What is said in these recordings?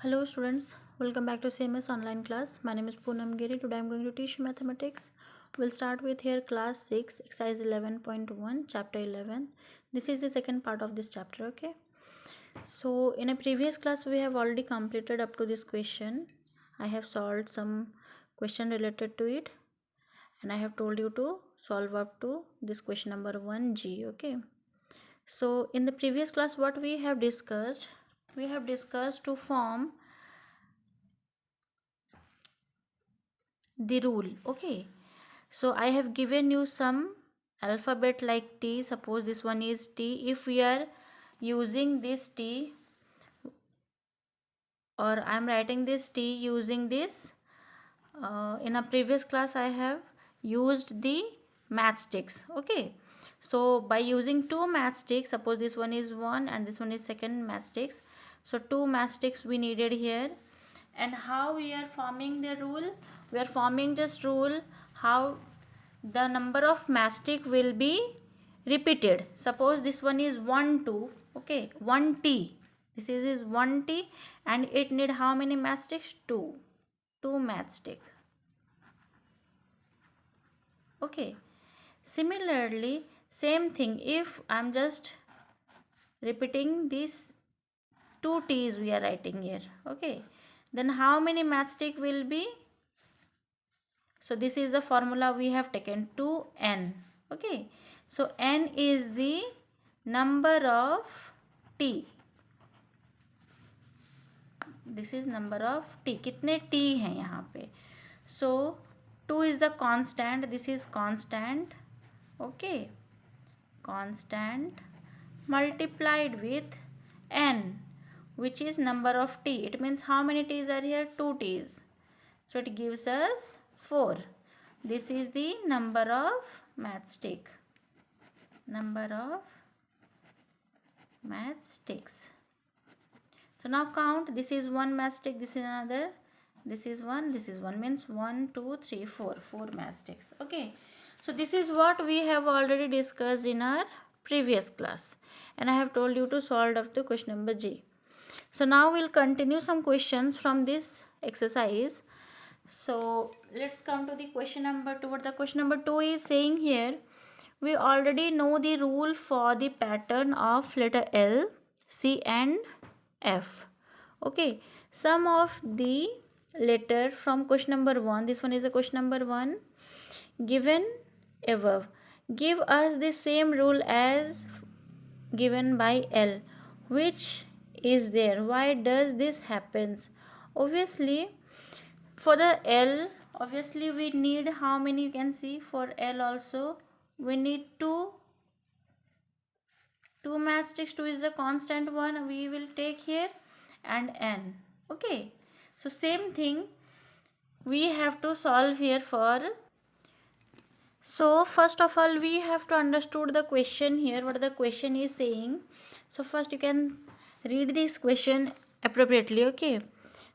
Hello students, welcome back to CMS online class. My name is Poonam Giri. Today I am going to teach you mathematics. We'll start with here class 6, exercise 11.1, chapter 11. This is the second part of this chapter, okay? So in a previous class we have already completed up to this question. I have solved some question related to it and I have told you to solve up to this question number 1G, okay? So in the previous class what we have discussed to form the rule, okay? So I have given you some alphabet like T. Suppose this one is T. If we are using this T, or I am writing this T using this, in a previous class I have used the matchsticks, okay? So by using two matchsticks, suppose this one is one and this one is second matchsticks, so two matchsticks we needed here. And how we are forming the rule? We are forming just rule how the number of matchstick will be repeated. Suppose this one is 1 2, okay, 1 T, this is 1 T and it need how many matchsticks? 2 matchstick, okay. Similarly, same thing, if I'm just repeating these 2 T's we are writing here, okay, then how many matchstick will be? So this is the formula we have taken, 2n, okay. So n is the number of T, this is number of T, कितने T हैं यहाँ पे? So 2 is the constant, this is constant, okay, constant multiplied with n, which is number of T. It means how many T's are here? 2 T's. So it gives us 4. This is the number of matchstick. Number of matchsticks. So now count. This is one matchstick. This is another. This is one. This is one. Means 1, 2, 3, 4. 4 matchsticks. Okay. So this is what we have already discussed in our previous class. And I have told you to solve up to question number G. So now we'll continue some questions from this exercise. So let's come to the question number 2. What the question number 2 is saying here, we already know the rule for the pattern of letter L, C and F. Okay, some of the letter from question number 1, this one is the question number 1, given above, give us the same rule as given by L, which is there. Why does this happens? Obviously for the L, obviously we need how many? You can see for L also we need two matchsticks. 2 is the constant one we will take here, and n, okay. So same thing we have to solve here for. So first of all we have to understood the question here, what the question is saying. So first you can read this question appropriately, okay.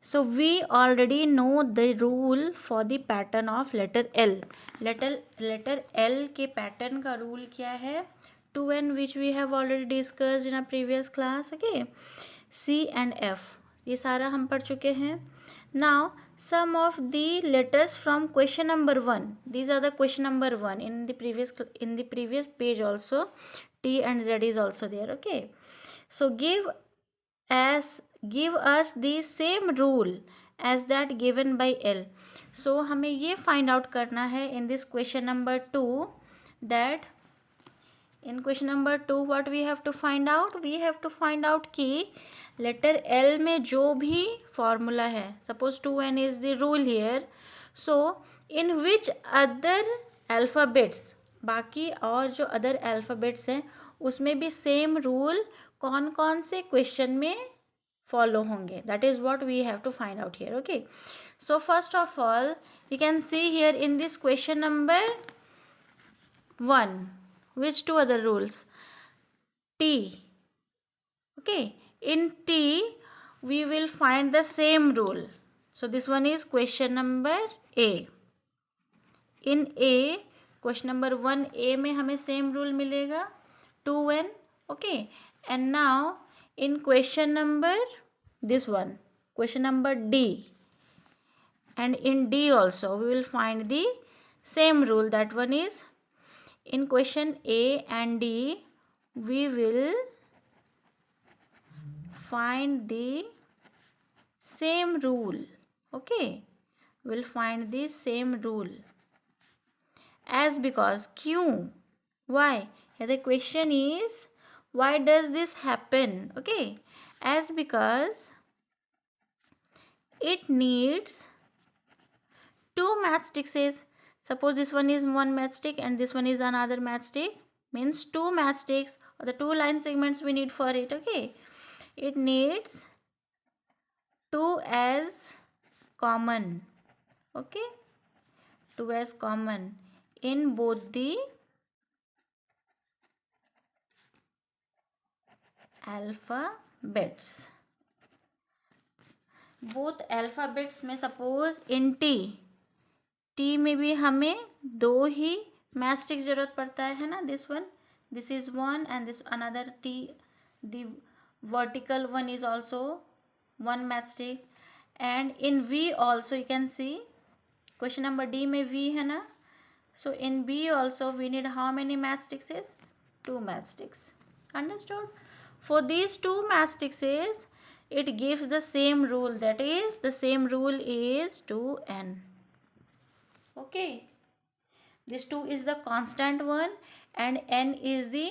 So we already know the rule for the pattern of letter L. Letter L के pattern का rule क्या है? 2n, which we have already discussed in a previous class, okay. C and F, ये सारा हम पढ़ चुके हैं. Now some of the letters from question number 1. These are the question number 1 in the previous page also. T and Z is also there, okay. So give us the same rule as that given by L. So हमें ये find out करना है in this question number 2, that in question number 2 what we have to find out? We have to find out कि letter L में जो भी formula है, suppose 2n is the rule here, so in which other alphabets, बाकी और जो other alphabets हैं उसमें भी same rule कौन कौन से question में follow होंगे. That is what we have to find out here, okay. So first of all you can see here in this question number 1, which two other rules? T, okay. In T we will find the same rule. So this one is question number A. In A, question number 1A में हमें same rule मिलेगा 2n, okay. And now in question number this one, question number D. And in D also we will find the same rule. That one is in question A and D we will find the same rule. Okay, we'll find the same rule. As because Q. Why? Here the question is why does this happen? Okay, as because it needs two matchsticks. Suppose this one is one matchstick and this one is another matchstick, means two matchsticks or the two line segments we need for it. Okay, it needs two as common. Okay, two as common in both the alphabets. Both alphabets में suppose in T में भी हमें दो ही matchstick जरूरत पड़ता है ना. This is one and this another T. The vertical one is also one matchstick. And in we also you can see question number D में वी है ना. So in B also we need how many matchsticks is two matchsticks. Understood. For these two matchsticks it gives the same rule, that is the same rule is 2n. Okay, this 2 is the constant one and n is the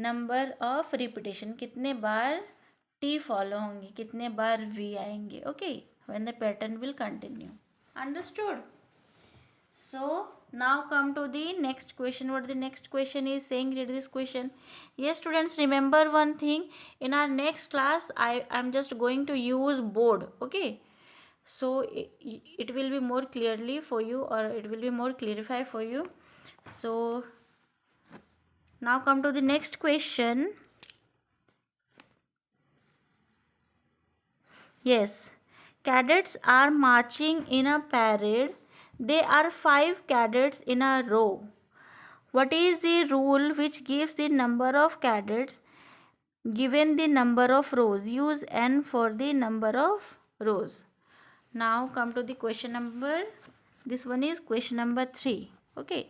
number of repetition. कितने बार t follow होंगे, कितने बार v आएंगे. Okay, when the pattern will continue. Understood? So now come to the next question. What the next question is saying? Read this question. Yes students, remember one thing, in our next class I am just going to use board. Okay, so it will be more clearly for you, or it will be more clarified for you. So now come to the next question. Yes, cadets are marching in a parade. They are 5 cadets in a row. What is the rule which gives the number of cadets given the number of rows? Use n for the number of rows. Now come to the question number. This one is question number 3. Okay.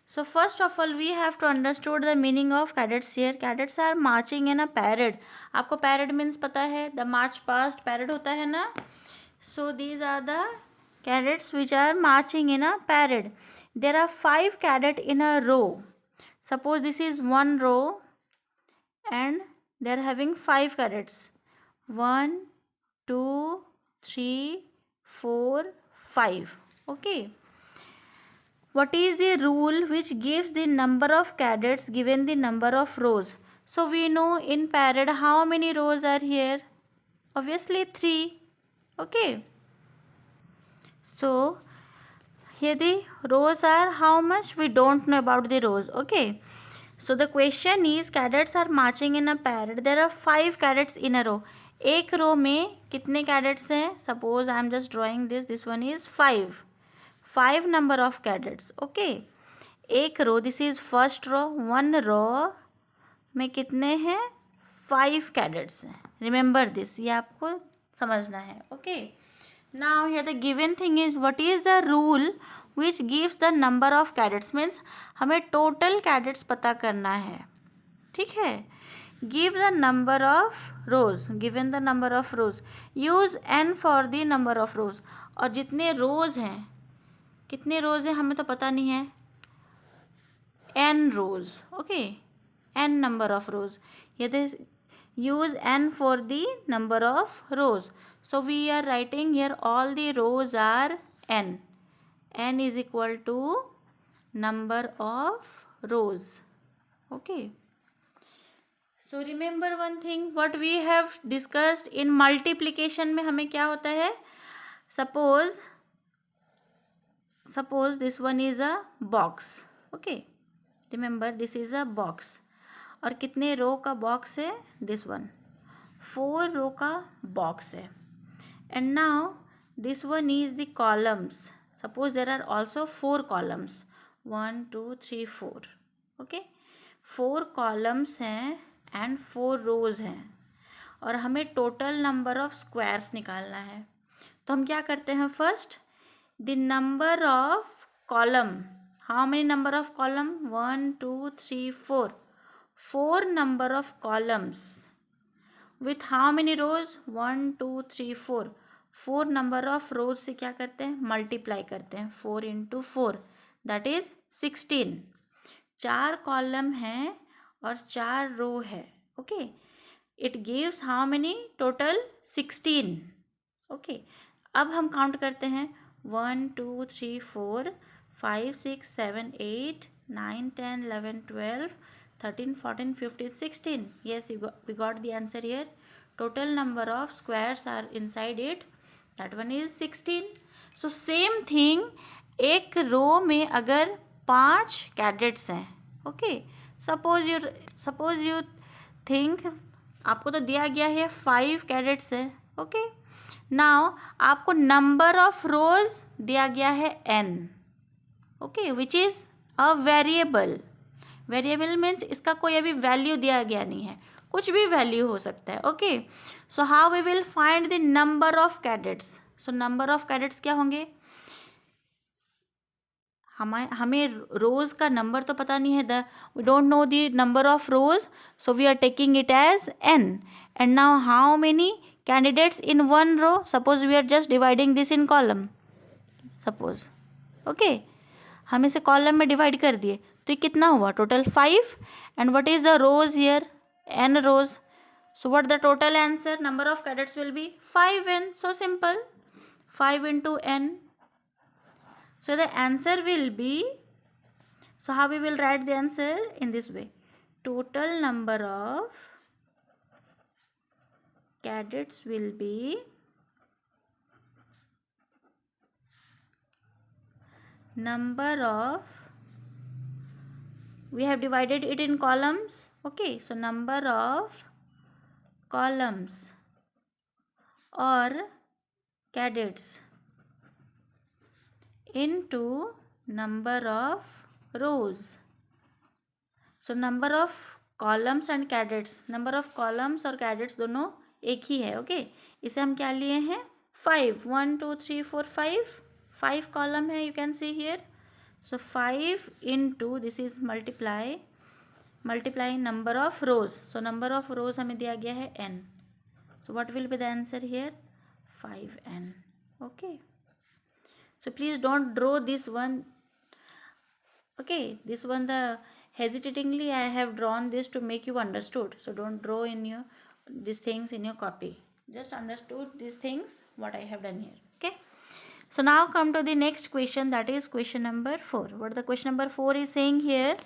So first of all we have to understood the meaning of cadets here. Cadets are marching in a parade. आपको parade means पता है, the march past parade होता है ना. So these are the cadets which are marching in a parade. There are 5 cadets in a row. Suppose this is one row and they are having 5 cadets. 1 2 3 4 5. Okay, what is the rule which gives the number of cadets given the number of rows? So we know in parade how many rows are here? Obviously 3. Okay, so here the rows are how much? We don't know about the rows. Okay, so the question is cadets are marching in a parade. There are 5 cadets in a row. एक रो में कितने cadets हैं? Suppose I am just drawing this. This one is 5. 5 number of cadets. Okay, एक रो, this is first row. One row में कितने हैं? 5 cadets हैं. Remember this, ये आपको समझना है. Okay, now here the given thing is what is the rule which gives the number of cadets? means हमें total cadets पता करना है. ठीक है. give the number of rows. given the number of rows, use n for the number of rows. और जितने rows हैं, कितने rows हैं हमें तो पता नहीं है. n rows. Okay, n number of rows. ये use n for the number of rows. So we are writing here all the rows are n. n is equal to number of rows. Okay, so remember one thing, what we have discussed in multiplication में हमें क्या होता है? suppose this one is a box. Okay, remember this is a box. और कितने रो का box है? this one 4 रो का बॉक्स है. and now this one is the columns. suppose there are also 4 columns. 1 2 3 4. okay, 4 columns हैं and 4 rows हैं. और हमें टोटल नंबर ऑफ स्क्वायर्स निकालना है। तो हम क्या करते हैं, first the number of column, how many number of column, 1 2 3 4, 4 number of columns with how many rows, 1 2 3 4, 4 number of rows से क्या करते हैं, मल्टीप्लाई करते हैं, 4 इंटू 4 दैट इज 16। 4 कॉलम हैं और 4 रो है, okay. It gives how many, total 16, okay. अब हम काउंट करते हैं, 1 2 3 4 5 6 7 8 9 10 11 12 13 14 15 16, yes we got the answer here. Total number of squares are inside it, that one is 16. so same thing, एक रो में अगर 5 कैडेट्स हैं, ओके, सपोज यू थिंक, आपको तो दिया गया है 5 कैडेट्स है, ओके। नाउ आपको नंबर ऑफ रोज दिया गया है n, okay, which is a variable. Variable means इसका कोई अभी वैल्यू दिया गया नहीं है, कुछ भी वैल्यू हो सकता है, okay. So how we will find the number of cadets. So number of cadets क्या होंगे, हमें रोज का नंबर तो पता नहीं है, we don't know the number of rows, so we are taking it as n। And now how many candidates in one row, suppose we are just dividing this in column, suppose, okay, हम इसे column में divide कर दिए, तो ये कितना हुआ, total 5। And what is the rows here, n rows, so what the total answer, number of cadets will be 5n, so simple, 5 into n. So the answer will be, so how we will write the answer, in this way, total number of cadets will be number of, we have divided it in columns, okay, so number of columns or cadets into number of rows. So number of columns and cadets, number of columns और cadets दोनों एक ही है, okay. इसे हम क्या लिए हैं, 5, 1 2 3 4 5 column है, you can see here. So 5 into this is multiply number of rows, so number of रोज हमें दिया गया है n, so what will be the answer here, 5n, okay. So please don't draw this one, okay, this one the hesitatingly I have drawn this to make you understood, so don't draw in your these things in your copy, just understood these things what I have done here, okay. So now come to the next question, that is question number 4. What the question number 4 is saying here,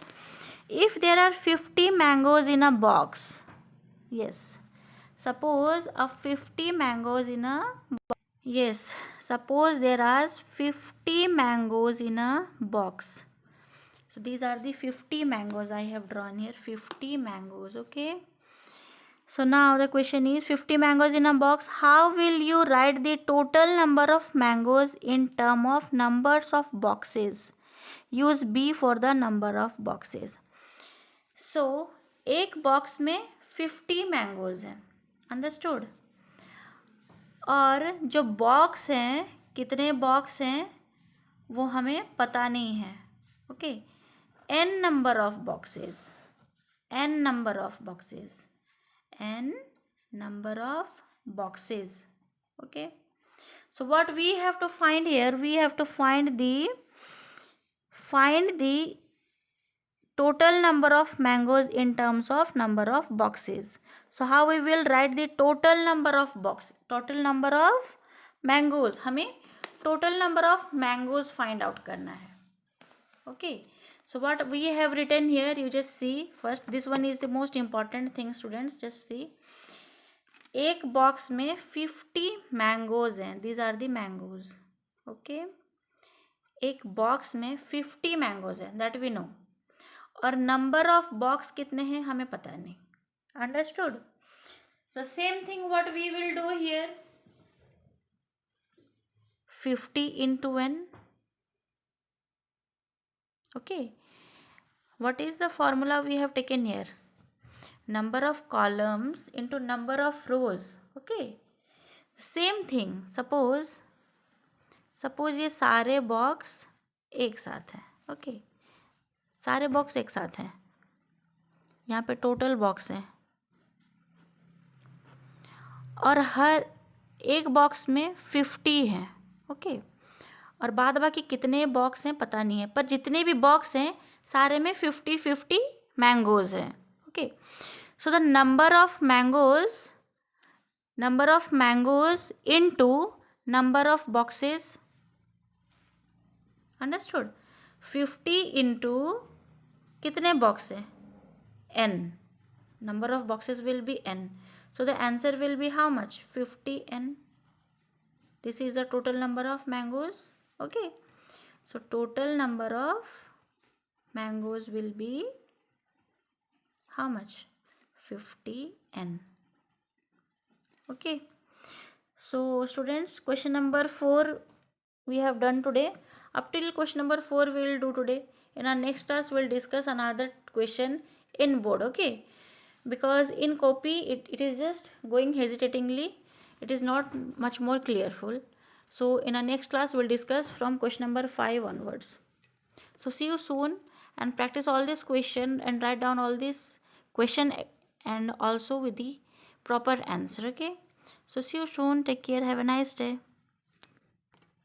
if there are 50 mangoes in a box, yes, suppose a 50 mangoes in a box. Yes, suppose there are 50 mangoes in a box. So these are the 50 mangoes I have drawn here, 50 mangoes, okay. So now the question is, 50 mangoes in a box, how will you write the total number of mangoes in term of numbers of boxes? Use B for the number of boxes. So एक box में 50 mangoes हैं, understood, और जो box हैं, कितने box हैं वो हमें पता नहीं है, okay. n number of boxes, n number of boxes, n number of boxes, okay. So what we have to find here, we have to find the total number of mangoes in terms of number of boxes. So how we will write the total number of box, total number of mangoes, हमें total number of mangoes find out करना है, okay. So what we have written here, you just see first, this one is the most important thing students, just see, एक box में 50 mangoes हैं, these are the mangoes, okay. एक box में 50 mangoes हैं, that we know, और number of box कितने हैं हमें पता नहीं, understood. So same thing what we will do here, 50 into n, okay. What is the formula we have taken here, number of columns into number of rows. Okay, same thing. Suppose ये सारे box एक साथ हैं. Okay, सारे box एक साथ हैं. यहाँ पे टोटल बॉक्स है और हर एक बॉक्स में 50 हैं. ओके, और बाद बाकी कितने बॉक्स हैं पता नहीं है, पर जितने भी बॉक्स हैं सारे में 50-50 मैंगोज़ हैं. Okay, so the number of mangoes into number of boxes. Understood. 50 into कितने बॉक्स है? n. Number of boxes will be n. So the answer will be how much? 50n. This is the total number of mangoes. Okay, so total number of mangoes will be how much? 50n. Okay, so students, question number 4 we have done today. Up till question number 4 we will do today. In our next class we will discuss another question in board. Okay, because in copy it is just going hesitatingly, it is not much more clearful. So in our next class we'll discuss from question number 5 onwards. So see you soon, and practice all this question and write down all this question and also with the proper answer. Okay, so see you soon, take care, have a nice day.